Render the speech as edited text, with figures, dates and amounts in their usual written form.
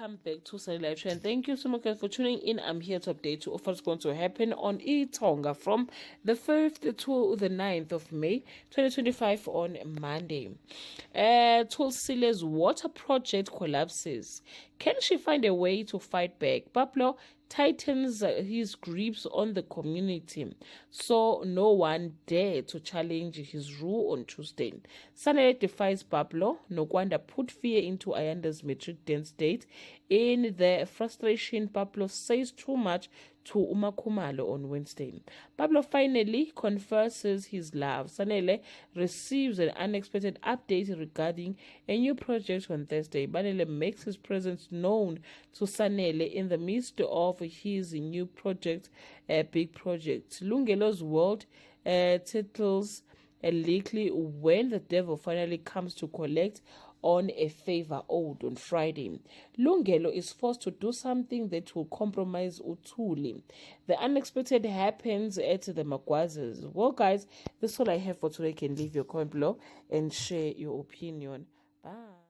welcome back to Sunny Live Show, and thank you so much for tuning in. I'm here to update you of what's going to happen on iTonga from the 5th to the 9th of May 2025 on Monday. Tulsile's water project collapses. Can she find a way to fight back? Pablo tightens his grips on the community, so no one dare to challenge his rule on Tuesday. Sanele defies Pablo. Nokwanda put fear into Ayanda's metric dense state. In the frustration, Pablo says too much to Umakumalo on Wednesday. Pablo finally confesses his love. Sanele receives an unexpected update regarding a new project on Thursday. Banele makes his presence known to Sanele in the midst of his new project, a big project. Lungelo's world titles likely when the devil finally comes to collect on a favor owed on Friday. Lungelo is forced to do something that will compromise Utuli. The unexpected happens at the Magwazes. Well, guys, that's all I have for today. You can leave your comment below and share your opinion. Bye.